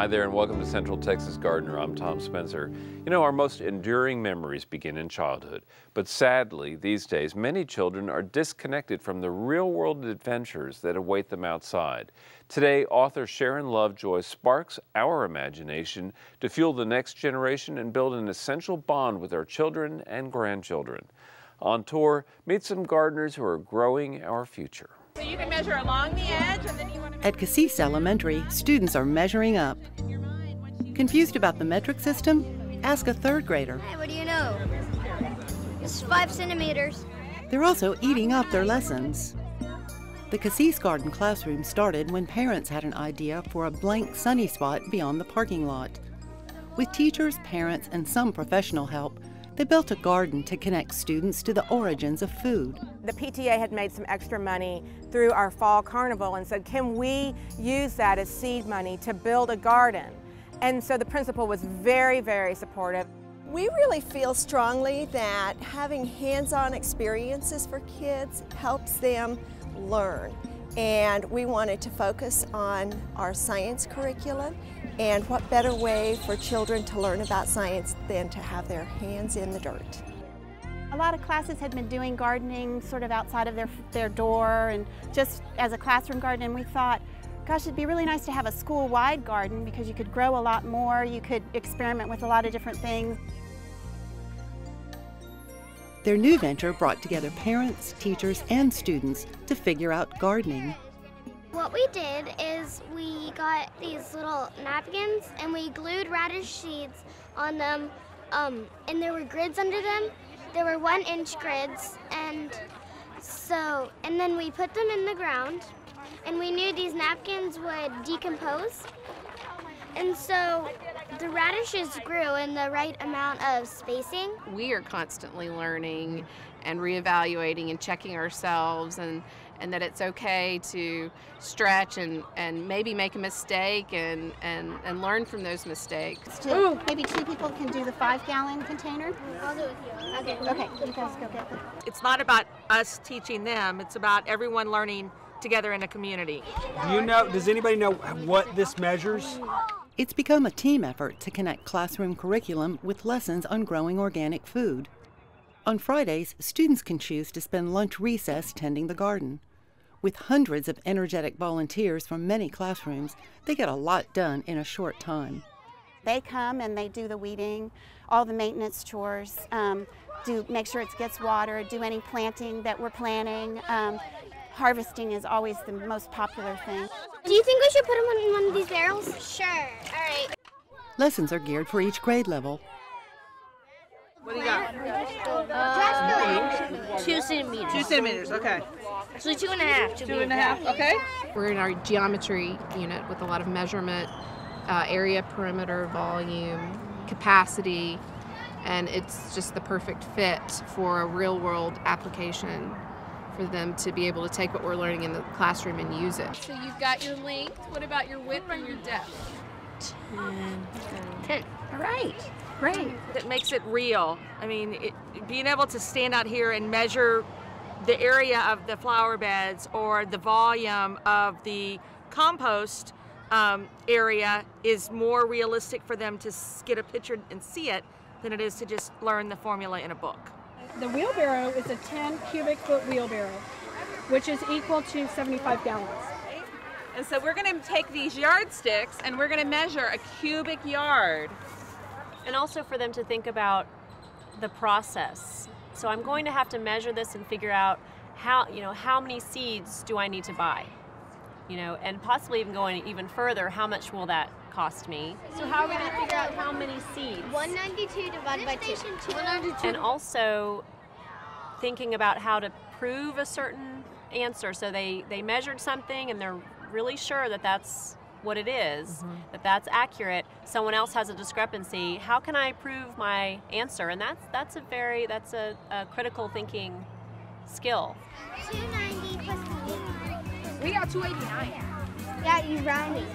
Hi there and welcome to Central Texas Gardener. I'm Tom Spencer. You know, our most enduring memories begin in childhood, but sadly, these days, many children are disconnected from the real-world adventures that await them outside. Today, author Sharon Lovejoy sparks our imagination to fuel the next generation and build an essential bond with our children and grandchildren. On tour, meet some gardeners who are growing our future. So you can measure along the edge and then you want to... At Casis Elementary, students are measuring up. Confused about the metric system? Ask a third grader. Hey, what do you know? It's 5 centimeters. They're also eating up their lessons. The Casis Garden classroom started when parents had an idea for a blank sunny spot beyond the parking lot. With teachers, parents, and some professional help, they built a garden to connect students to the origins of food. The PTA had made some extra money through our fall carnival and said, can we use that as seed money to build a garden? And so the principal was very, very supportive. We really feel strongly that having hands-on experiences for kids helps them learn. And we wanted to focus on our science curriculum, and what better way for children to learn about science than to have their hands in the dirt. A lot of classes had been doing gardening sort of outside of their door and just as a classroom garden, and we thought, gosh, it'd be really nice to have a school-wide garden because you could grow a lot more, you could experiment with a lot of different things. Their new venture brought together parents, teachers, and students to figure out gardening. What we did is we got these little napkins and we glued radish seeds on them, and there were grids under them. There were 1-inch grids, and then we put them in the ground, and we knew these napkins would decompose. And so the radishes grew in the right amount of spacing. We are constantly learning and reevaluating and checking ourselves, and that it's okay to stretch and maybe make a mistake and learn from those mistakes. Maybe 2 people can do the 5-gallon container? I'll do it with you. Okay, you guys go get them. It's not about us teaching them, it's about everyone learning together in a community. Does anybody know what this measures? It's become a team effort to connect classroom curriculum with lessons on growing organic food. On Fridays, students can choose to spend lunch recess tending the garden. With hundreds of energetic volunteers from many classrooms, they get a lot done in a short time. They come and they do the weeding, all the maintenance chores, make sure it gets watered, do any planting that we're planning. Harvesting is always the most popular thing. Do you think we should put them in one of these barrels? Sure. All right. Lessons are geared for each grade level. What do you got? 2 centimeters. 2 centimeters, okay. So 2.5. 2.5, okay. We're in our geometry unit with a lot of measurement, area, perimeter, volume, capacity, and it's just the perfect fit for a real-world application for them to be able to take what we're learning in the classroom and use it. So you've got your length. What about your width and your depth? 10. All right, great. It makes it real. I mean, being able to stand out here and measure the area of the flower beds or the volume of the compost area is more realistic for them to get a picture and see it than it is to just learn the formula in a book. The wheelbarrow is a 10 cubic foot wheelbarrow, which is equal to 75 gallons. And so we're going to take these yardsticks and we're going to measure a cubic yard. And also for them to think about the process. So I'm going to have to measure this and figure out how many seeds do I need to buy? And possibly even going even further, how much will that cost me? So how are we going to figure out how many seeds? 192 divided by 2. 192. And also thinking about how to prove a certain answer. So they measured something and they're really sure that that's what it is, that's accurate. Someone else has a discrepancy. How can I prove my answer? And that's a critical thinking skill. 290 plus 3. We got 289. Yeah, you rounded.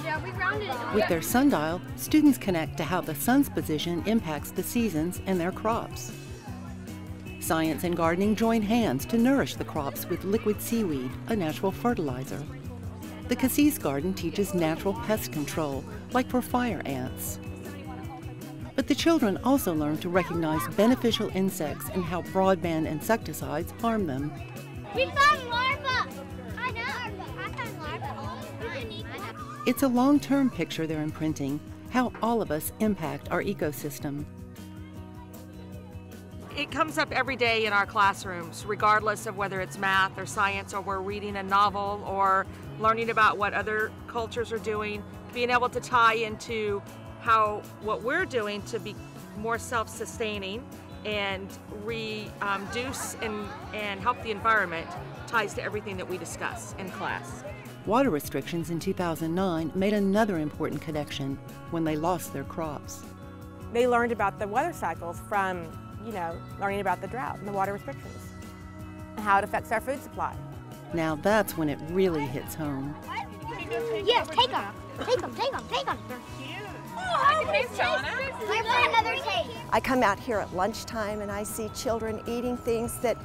Yeah, we rounded it. With their sundial, students connect to how the sun's position impacts the seasons and their crops. Science and gardening join hands to nourish the crops with liquid seaweed, a natural fertilizer. The Casis garden teaches natural pest control, like for fire ants. But the children also learn to recognize beneficial insects and how broadband insecticides harm them. We found larvae! I know! I found larvae. It's a long-term picture they're imprinting, how all of us impact our ecosystem. It comes up every day in our classrooms, regardless of whether it's math or science, or we're reading a novel or learning about what other cultures are doing, being able to tie into how what we're doing to be more self-sustaining and reduce and help the environment ties to everything that we discuss in class. Water restrictions in 2009 made another important connection when they lost their crops. They learned about the weather cycles from, learning about the drought and the water restrictions and how it affects our food supply. Now that's when it really hits home. Yes, take them. Take them, take them, take them. They're cute. I come out here at lunchtime and I see children eating things that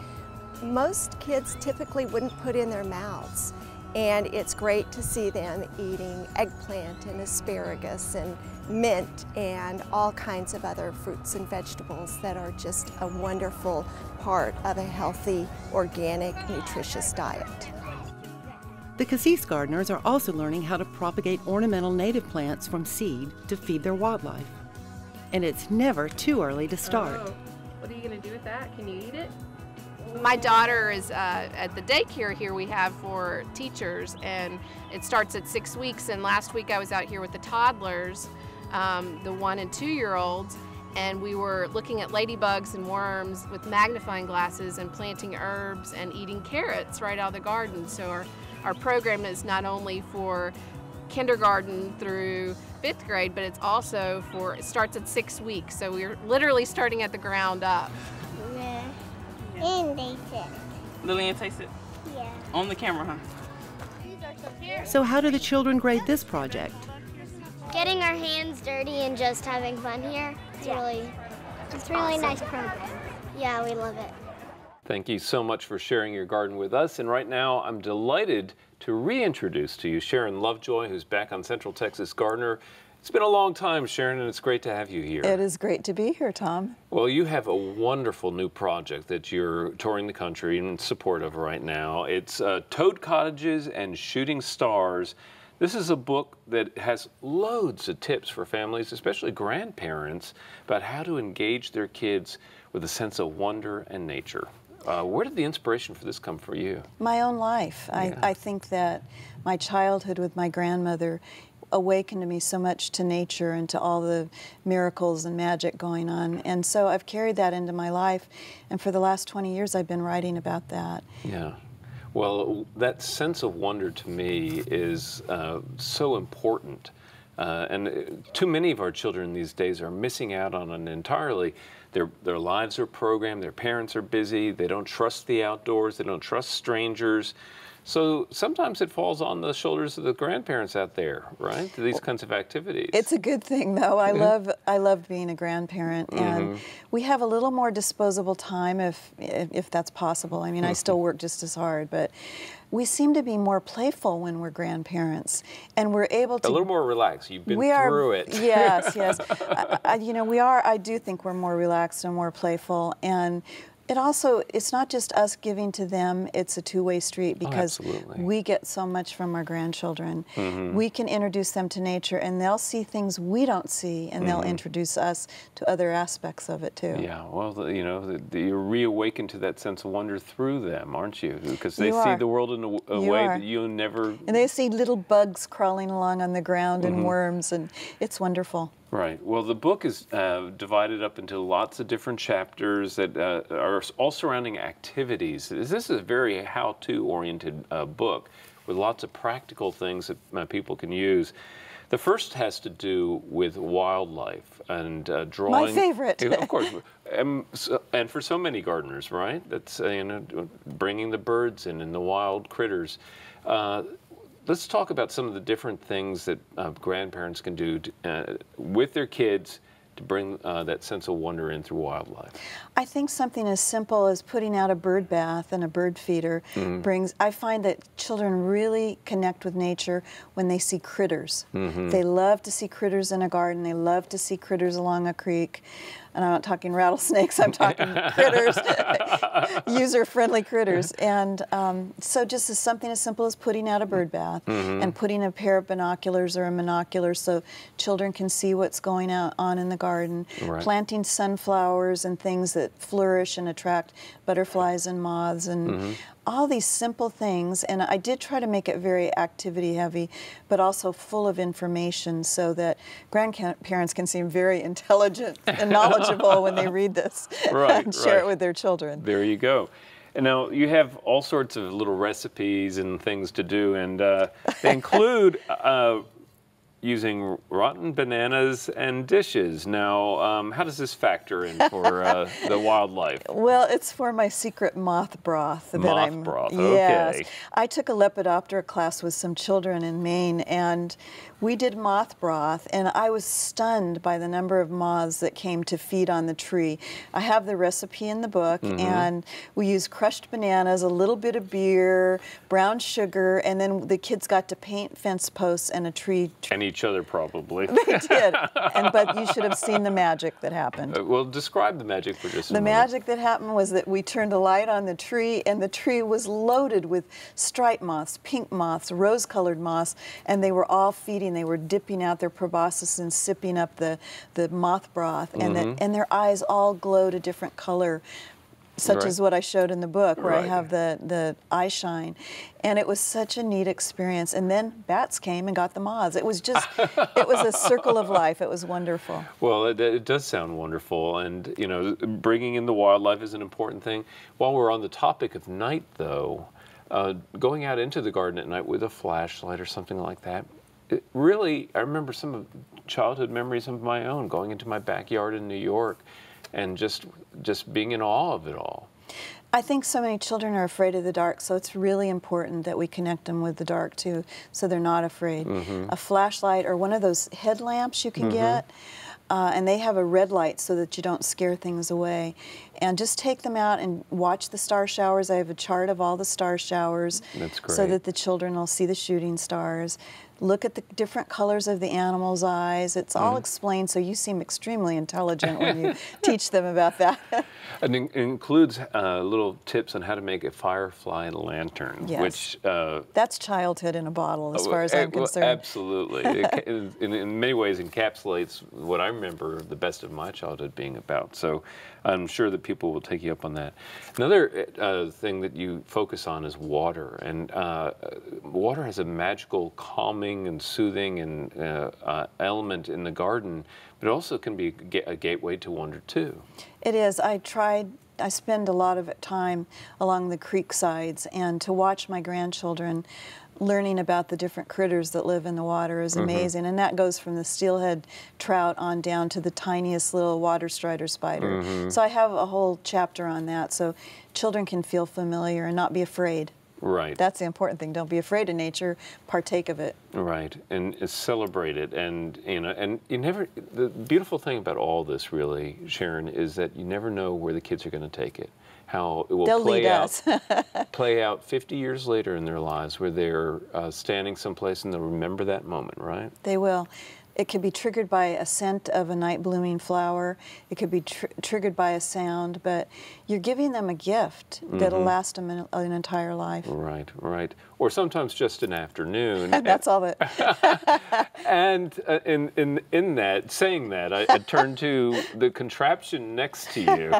most kids typically wouldn't put in their mouths. And it's great to see them eating eggplant and asparagus and mint and all kinds of other fruits and vegetables that are just a wonderful part of a healthy, organic, nutritious diet. The Casis gardeners are also learning how to propagate ornamental native plants from seed to feed their wildlife. And it's never too early to start. Oh, what are you going to do with that? Can you eat it? My daughter is at the daycare here we have for teachers, and it starts at 6 weeks. And last week I was out here with the toddlers, the 1 and 2 year olds, and we were looking at ladybugs and worms with magnifying glasses and planting herbs and eating carrots right out of the garden. So our program is not only for kindergarten through 5th grade, but it's also it starts at 6 weeks. So we're literally starting at the ground up. And they sit. Lillian, taste it? Yeah. On the camera, huh? So how do the children grade this project? Getting our hands dirty and just having fun here. It's really awesome. Nice program. Yeah, we love it. Thank you so much for sharing your garden with us. And right now, I'm delighted to reintroduce to you Sharon Lovejoy, who's back on Central Texas Gardener. It's been a long time, Sharon, and it's great to have you here. It is great to be here, Tom. Well, you have a wonderful new project that you're touring the country in support of right now. It's Toad Cottages and Shooting Stars. This is a book that has loads of tips for families, especially grandparents, about how to engage their kids with a sense of wonder and nature. Where did the inspiration for this come for you? My own life. Yeah. I think that my childhood with my grandmother awakened me so much to nature and to all the miracles and magic going on. And so I've carried that into my life. And for the last 20 years, I've been writing about that. Yeah. Well, that sense of wonder to me is so important. And too many of our children these days are missing out on it entirely. Their lives are programmed, their parents are busy, they don't trust the outdoors, they don't trust strangers. So sometimes it falls on the shoulders of the grandparents out there, right? These kinds of activities. It's a good thing, though. I love being a grandparent, and we have a little more disposable time if that's possible. I mean, I still work just as hard, but we seem to be more playful when we're grandparents, and we're able to... A little more relaxed. You've been through it. Yes, yes. You know, I do think we're more relaxed and more playful, and it's not just us giving to them, it's a two-way street, because we get so much from our grandchildren. We can introduce them to nature, and they'll see things we don't see, and they'll introduce us to other aspects of it too. Yeah, well, you know, you're reawakened to that sense of wonder through them, aren't you? Because they see the world in a way that you never... And they see little bugs crawling along on the ground and worms, and it's wonderful. Right. Well, the book is divided up into lots of different chapters that are all surrounding activities. This is a very how-to oriented book with lots of practical things that people can use. The first has to do with wildlife and drawing. My favorite. Of course. And for so many gardeners, right? That's, you know, bringing the birds in and the wild critters. Let's talk about some of the different things that grandparents can do with their kids to bring that sense of wonder in through wildlife? I think something as simple as putting out a bird bath and a bird feeder brings, I find that children really connect with nature when they see critters. They love to see critters in a garden. They love to see critters along a creek. And I'm not talking rattlesnakes, I'm talking critters, user-friendly critters. And so just something as simple as putting out a bird bath and putting a pair of binoculars or a monocular so children can see what's going on in the garden. Planting sunflowers and things that flourish and attract butterflies and moths and all these simple things. And I did try to make it very activity heavy, but also full of information so that grandparents can seem very intelligent and knowledgeable when they read this and share it with their children. There you go. And now you have all sorts of little recipes and things to do, and they include using rotten bananas and dishes. Now, how does this factor in for the wildlife? Well, it's for my secret moth broth. Moth broth, okay. Yes. I took a Lepidoptera class with some children in Maine, and we did moth broth, and I was stunned by the number of moths that came to feed on the tree. I have the recipe in the book, and we used crushed bananas, a little bit of beer, brown sugar, and then the kids got to paint fence posts and a tree. And each other, probably. They did, but you should have seen the magic that happened. Well, describe the magic for just a moment. The magic that happened was that we turned a light on the tree, and the tree was loaded with striped moths, pink moths, rose-colored moths, and they were all feeding. They were dipping out their proboscis and sipping up the moth broth, and their eyes all glowed a different color, such as what I showed in the book, where I have the eye shine. And it was such a neat experience. And then bats came and got the moths. It was just, it was a circle of life. It was wonderful. Well, it does sound wonderful. And, you know, bringing in the wildlife is an important thing. While we're on the topic of night, though, going out into the garden at night with a flashlight or something like that, it really, I remember some of childhood memories of my own, going into my backyard in New York and just being in awe of it all. I think so many children are afraid of the dark, so it's really important that we connect them with the dark too, so they're not afraid. A flashlight or one of those headlamps you can get, and they have a red light so that you don't scare things away. And just take them out and watch the star showers. I have a chart of all the star showers. That's great. So that the children will see the shooting stars. Look at the different colors of the animals' eyes. It's all explained, so you seem extremely intelligent when you teach them about that. And it includes little tips on how to make a firefly lantern, which... that's childhood in a bottle, as far as I'm concerned. Absolutely. It, in many ways encapsulates what I remember the best of my childhood being about. So I'm sure that people will take you up on that. Another thing that you focus on is water. And water has a magical calming and soothing and element in the garden, but it also can be a gateway to wonder too. It is. I spend a lot of time along the creek sides, and to watch my grandchildren learning about the different critters that live in the water is amazing. And that goes from the steelhead trout on down to the tiniest little water strider spider. So I have a whole chapter on that, so children can feel familiar and not be afraid. Right. That's the important thing. Don't be afraid of nature. Partake of it. Right, and celebrate it. And you never. The beautiful thing about all this, really, Sharon, is that you never know where the kids are going to take it. How it will play out 50 years later in their lives, where they're standing someplace and they'll remember that moment. Right. They will. It could be triggered by a scent of a night blooming flower. It could be triggered by a sound, but you're giving them a gift that'll last them an entire life. Right, right. Or sometimes just an afternoon. That's all that. And in that, saying that, I turn to the contraption next to you.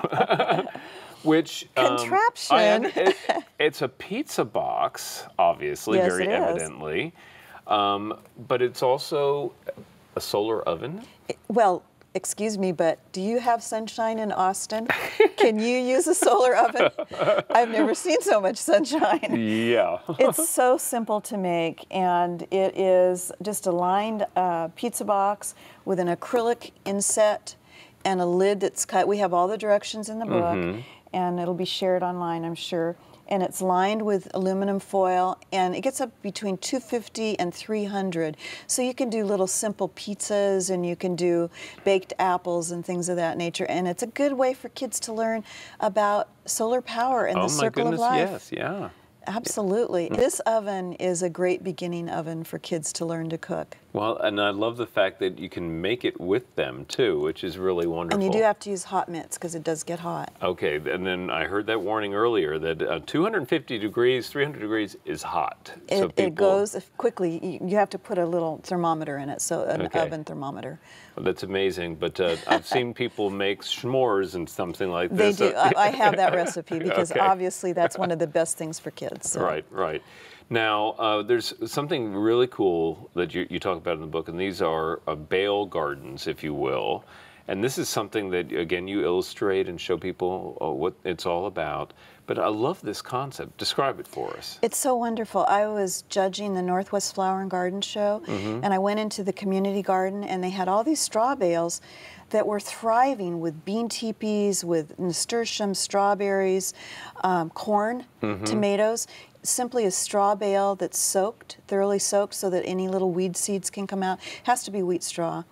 Which contraption? It's a pizza box, obviously, yes, very evidently. But it's also a solar oven? Well, excuse me, but do you have sunshine in Austin? Can you use a solar oven? I've never seen so much sunshine. Yeah. It's so simple to make, and it is just a lined pizza box with an acrylic inset and a lid that's cut. We have all the directions in the book, and it'll be shared online, I'm sure. and it's lined with aluminum foil, and it gets up between 250 and 300. So you can do little simple pizzas, and you can do baked apples and things of that nature, and it's a good way for kids to learn about solar power and the circle of life. Yes, yeah. Absolutely. This oven is a great beginning oven for kids to learn to cook. Well, and I love the fact that you can make it with them too, which is really wonderful. And you do have to use hot mitts because it does get hot. Okay, and then I heard that warning earlier that 250 degrees, 300 degrees is hot. It goes quickly. You have to put a little thermometer in it, so an oven thermometer. Well, that's amazing, but I've seen people make s'mores and something like this. They do. I have that recipe because obviously that's one of the best things for kids. So. Right, right. Now, there's something really cool that you talk about in the book, and these are basil gardens, if you will. And this is something that, again, you illustrate and show people what it's all about. But I love this concept. Describe it for us. It's so wonderful. I was judging the Northwest Flower and Garden Show, and I went into the community garden, and they had all these straw bales that were thriving with bean teepees, with nasturtium, strawberries, corn, tomatoes. Simply a straw bale that's soaked, thoroughly soaked, so that any little weed seeds can come out. It has to be wheat straw.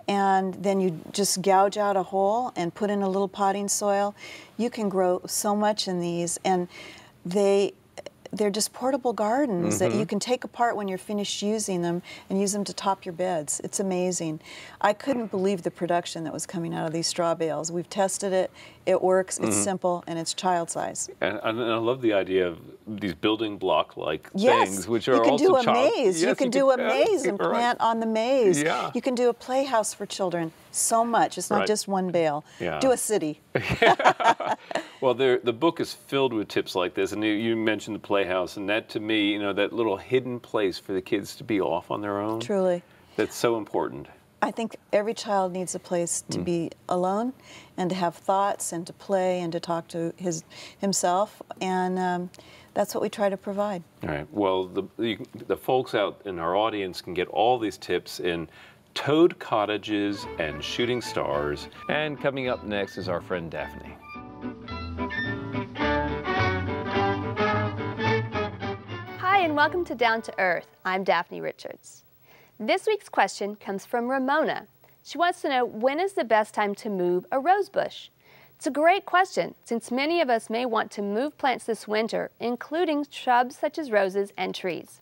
And then you just gouge out a hole and put in a little potting soil. You can grow so much in these, and they're just portable gardens that you can take apart when you're finished using them and use them to top your beds. It's amazing. I couldn't believe the production that was coming out of these straw bales. We've tested it. It works. It's simple, and it's child size. And I love the idea of these building block-like things, which are you can also do a maze. Yes, you can do a maze and plant on the maze. Yeah. You can do a playhouse for children. So much. It's not just one bale. Yeah. Do a city. Well, the book is filled with tips like this, and you mentioned the playhouse, and that to me, you know, that little hidden place for the kids to be off on their own. Truly. That's so important. I think every child needs a place to be alone and to have thoughts and to play and to talk to himself, and that's what we try to provide. All right. Well, the folks out in our audience can get all these tips in Toad Cottages and Shooting Stars. And coming up next is our friend Daphne. Hi, and welcome to Down to Earth. I'm Daphne Richards. This week's question comes from Ramona. She wants to know, when is the best time to move a rose bush? It's a great question, since many of us may want to move plants this winter, including shrubs such as roses and trees.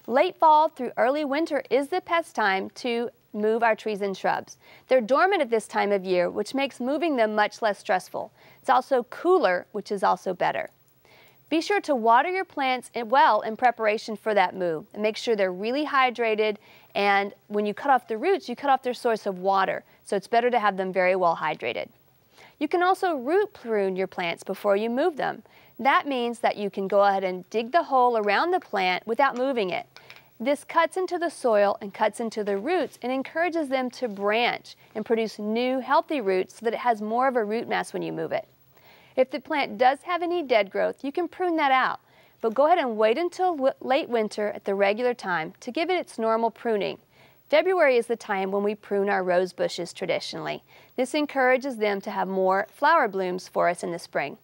Late fall through early winter is the best time to move our trees and shrubs. They're dormant at this time of year, which makes moving them much less stressful. It's also cooler, which is also better. Be sure to water your plants well in preparation for that move, and make sure they're really hydrated, and when you cut off the roots, you cut off their source of water, so it's better to have them very well hydrated. You can also root prune your plants before you move them. That means that you can go ahead and dig the hole around the plant without moving it. This cuts into the soil and cuts into the roots and encourages them to branch and produce new healthy roots so that it has more of a root mass when you move it. If the plant does have any dead growth, you can prune that out, but go ahead and wait until late winter at the regular time to give it its normal pruning. February is the time when we prune our rose bushes traditionally. This encourages them to have more flower blooms for us in the spring.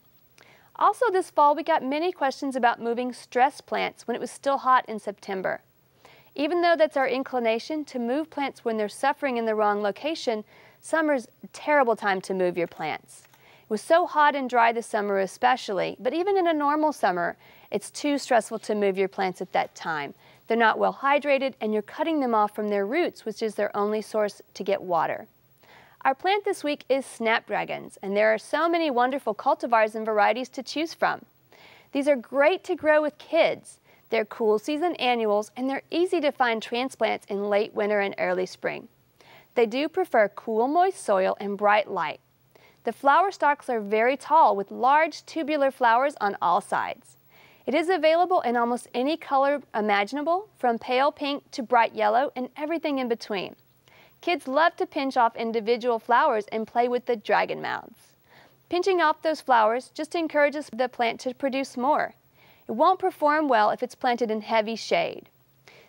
Also this fall, we got many questions about moving stress plants when it was still hot in September. Even though that's our inclination to move plants when they're suffering in the wrong location, summer's a terrible time to move your plants. It was so hot and dry this summer especially, but even in a normal summer, it's too stressful to move your plants at that time. They're not well hydrated, and you're cutting them off from their roots, which is their only source to get water. Our plant this week is snapdragons, and there are so many wonderful cultivars and varieties to choose from. These are great to grow with kids. They're cool season annuals, and they're easy to find transplants in late winter and early spring. They do prefer cool, moist soil and bright light. The flower stalks are very tall with large tubular flowers on all sides. It is available in almost any color imaginable, from pale pink to bright yellow and everything in between. Kids love to pinch off individual flowers and play with the dragon mouths. Pinching off those flowers just encourages the plant to produce more. It won't perform well if it's planted in heavy shade.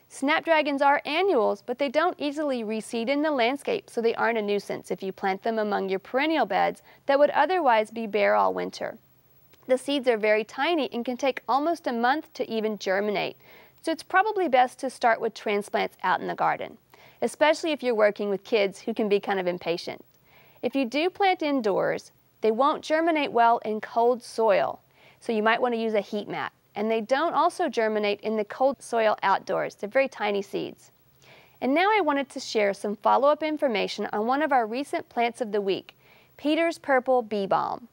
Snapdragons are annuals, but they don't easily reseed in the landscape, so they aren't a nuisance if you plant them among your perennial beds that would otherwise be bare all winter. The seeds are very tiny and can take almost a month to even germinate, so it's probably best to start with transplants out in the garden, especially if you're working with kids who can be kind of impatient. If you do plant indoors, they won't germinate well in cold soil, so you might want to use a heat mat. And they don't also germinate in the cold soil outdoors. They're very tiny seeds. And now I wanted to share some follow-up information on one of our recent plants of the week, Peter's Purple Bee Balm.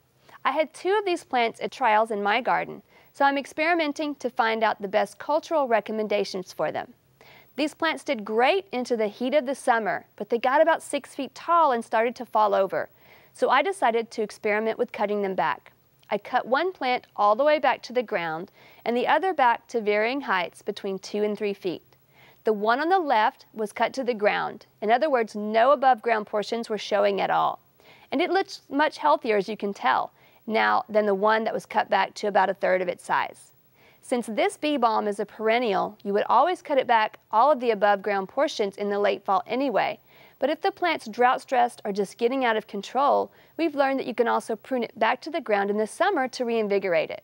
I had 2 of these plants at trials in my garden, so I'm experimenting to find out the best cultural recommendations for them. These plants did great into the heat of the summer, but they got about 6 feet tall and started to fall over. So I decided to experiment with cutting them back. I cut one plant all the way back to the ground and the other back to varying heights between 2 and 3 feet. The one on the left was cut to the ground. In other words, no above ground portions were showing at all. And it looks much healthier, as you can tell, now than the one that was cut back to about 1/3 of its size. Since this bee balm is a perennial, you would always cut it back all of the above ground portions in the late fall anyway. But if the plant's drought-stressed or just getting out of control, we've learned that you can also prune it back to the ground in the summer to reinvigorate it.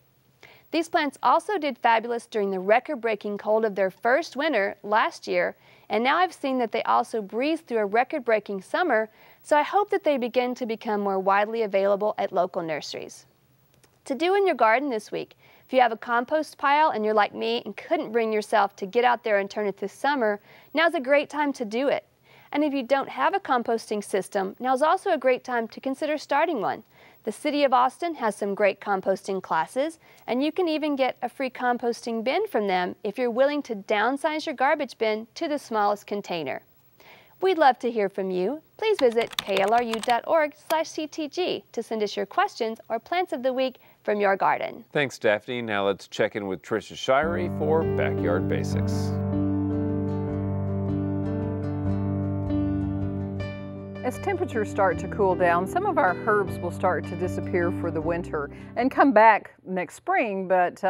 These plants also did fabulous during the record-breaking cold of their first winter last year, and now I've seen that they also breezed through a record-breaking summer, so I hope that they begin to become more widely available at local nurseries. To do in your garden this week, if you have a compost pile and you're like me and couldn't bring yourself to get out there and turn it this summer, now's a great time to do it. And if you don't have a composting system, now's also a great time to consider starting one. The City of Austin has some great composting classes, and you can even get a free composting bin from them if you're willing to downsize your garbage bin to the smallest container. We'd love to hear from you. Please visit klru.org/ctg to send us your questions or plants of the week from your garden. Thanks, Daphne. Now let's check in with Trisha Shirey for Backyard Basics. As temperatures start to cool down, some of our herbs will start to disappear for the winter and come back next spring, but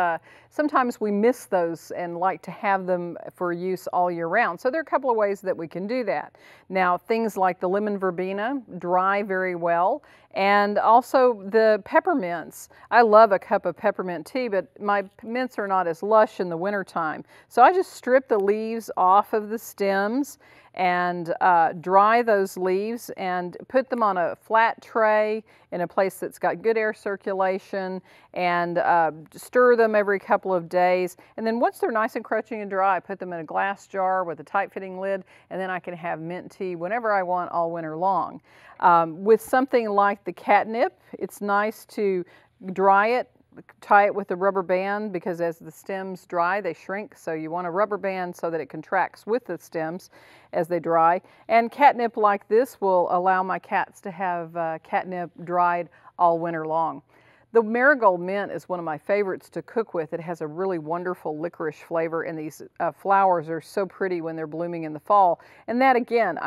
sometimes we miss those and like to have them for use all year round. So there are a couple of ways that we can do that. Now, things like the lemon verbena dry very well, and also the peppermints. I love a cup of peppermint tea, but my mints are not as lush in the wintertime. So I just strip the leaves off of the stems and dry those leaves and put them on a flat tray in a place that's got good air circulation, and stir them every couple of days. And then once they're nice and crunchy and dry, I put them in a glass jar with a tight-fitting lid, and then I can have mint tea whenever I want all winter long. With something like the catnip, it's nice to dry it, tie it with a rubber band, because as the stems dry, they shrink. So you want a rubber band so that it contracts with the stems as they dry. And catnip like this will allow my cats to have catnip dried all winter long. The marigold mint is one of my favorites to cook with. It has a really wonderful licorice flavor, and these flowers are so pretty when they're blooming in the fall. And that again,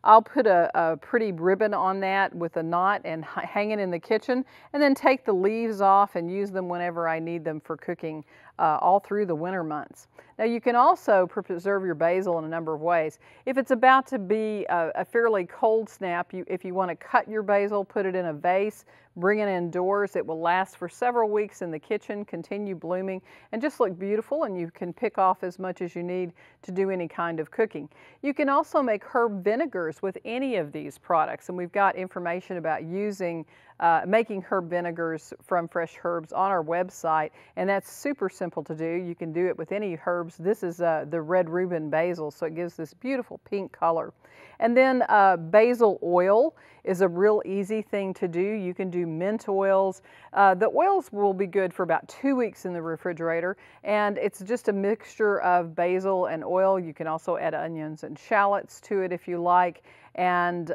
I'll put a pretty ribbon on that with a knot and hang it in the kitchen, and then take the leaves off and use them whenever I need them for cooking all through the winter months. Now you can also preserve your basil in a number of ways. If it's about to be a fairly cold snap, if you want to cut your basil, put it in a vase, bring it indoors. It will last for several weeks in the kitchen, continue blooming, and just look beautiful, and you can pick off as much as you need to do any kind of cooking. You can also make herb vinegars with any of these products, and we've got information about making herb vinegars from fresh herbs on our website, and that's super simple to do. You can do it with any herbs. This is the red Reuben basil, so it gives this beautiful pink color. And then basil oil is a real easy thing to do. You can do mint oils. The oils will be good for about 2 weeks in the refrigerator, and it's just a mixture of basil and oil. You can also add onions and shallots to it if you like, and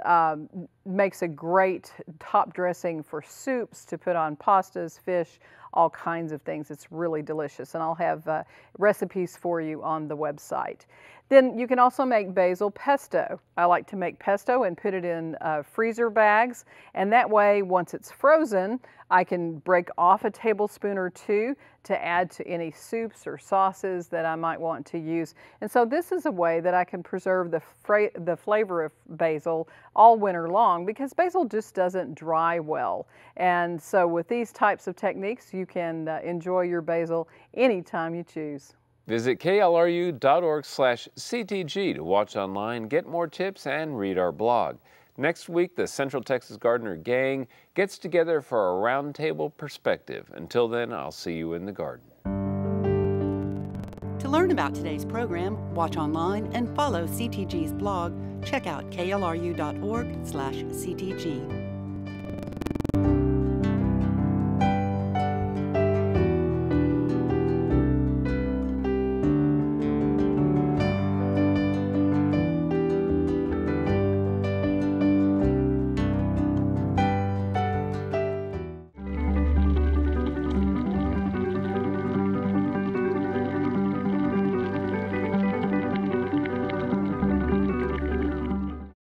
makes a great top dressing for soups, to put on pastas, fish, all kinds of things. It's really delicious, and I'll have recipes for you on the website. Then you can also make basil pesto. I like to make pesto and put it in freezer bags, and that way once it's frozen, I can break off a tablespoon or two to add to any soups or sauces that I might want to use. And so this is a way that I can preserve the flavor of basil all winter long, because basil just doesn't dry well. And so with these types of techniques, you can enjoy your basil anytime you choose. Visit klru.org/CTG to watch online, get more tips, and read our blog. Next week, the Central Texas Gardener Gang gets together for a roundtable perspective. Until then, I'll see you in the garden. To learn about today's program, watch online, and follow CTG's blog, check out klru.org/CTG.